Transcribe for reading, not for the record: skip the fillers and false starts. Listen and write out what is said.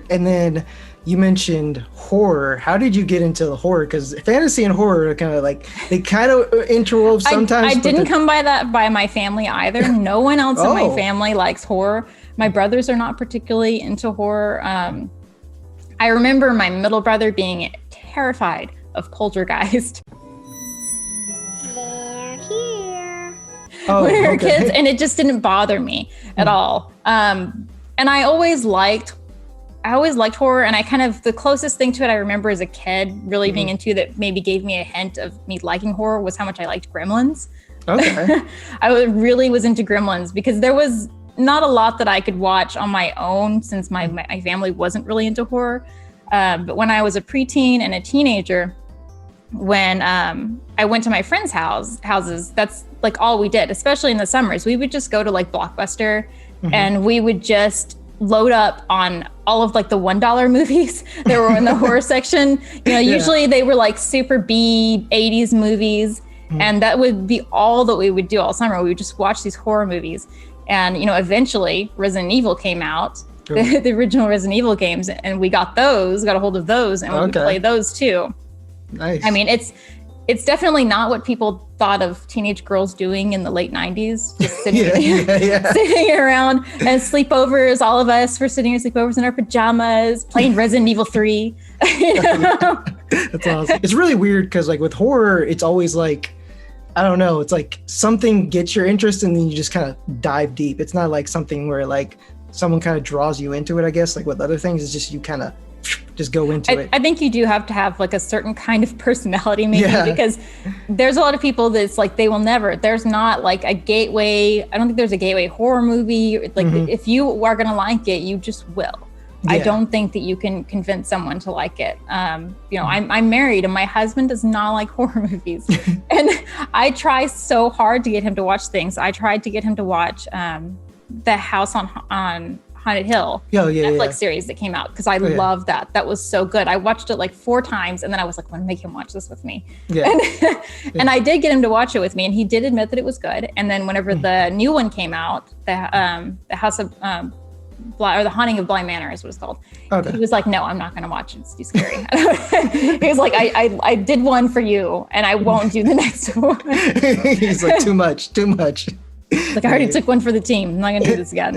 And then you mentioned horror. How did you get into the horror? Because fantasy and horror are kind of like, they kind of interwove sometimes. I didn't come by my family either. No one else in my family likes horror. My brothers are not particularly into horror. I remember my middle brother being terrified of Poltergeist. They're here. When we were kids, and it just didn't bother me at all. And I always liked horror, and I kind of, the closest thing to it I remember as a kid really being into that maybe gave me a hint of me liking horror was how much I liked Gremlins. Okay. I really was into Gremlins because there was not a lot that I could watch on my own since my family wasn't really into horror. But when I was a preteen and a teenager, when I went to my friends' houses, that's like all we did, especially in the summers. We would just go to like Blockbuster and we would just load up on all of like the $1 movies that were in the horror section. You know, usually they were like super B 80s movies. And that would be all that we would do all summer. We would just watch these horror movies. And, you know, eventually Resident Evil came out, the original Resident Evil games, and we got a hold of those, and we would play those too. Nice. I mean, it's definitely not what people thought of teenage girls doing in the late 90s, just sitting around and sleepovers. All of us were sitting in sleepovers in our pajamas, playing Resident Evil 3. You know? That's awesome. It's really weird because like with horror, it's always like, I don't know, it's like something gets your interest and then you just kind of dive deep. It's not like something where like someone kind of draws you into it, I guess. Like with other things, it's just you kind of just go into it. I think you do have to have like a certain kind of personality maybe because there's a lot of people that's like, there's not like a gateway. I don't think there's a gateway horror movie. Like if you are going to like it, you just will. I don't think that you can convince someone to like it. You know, I'm married and my husband does not like horror movies. And I try so hard to get him to watch things. I tried to get him to watch The House on Haunted Hill Netflix series that came out because I love that. That was so good. I watched it like 4 times and then I was like, I want to make him watch this with me. And I did get him to watch it with me and he did admit that it was good. And then whenever the new one came out, the House of... or The Haunting of Bly Manor is what it's called. He was like, no, I'm not going to watch it. It's too scary. He was like, I did one for you and I won't do the next one. He's like, too much. Like, I already took one for the team. I'm not going to do this again.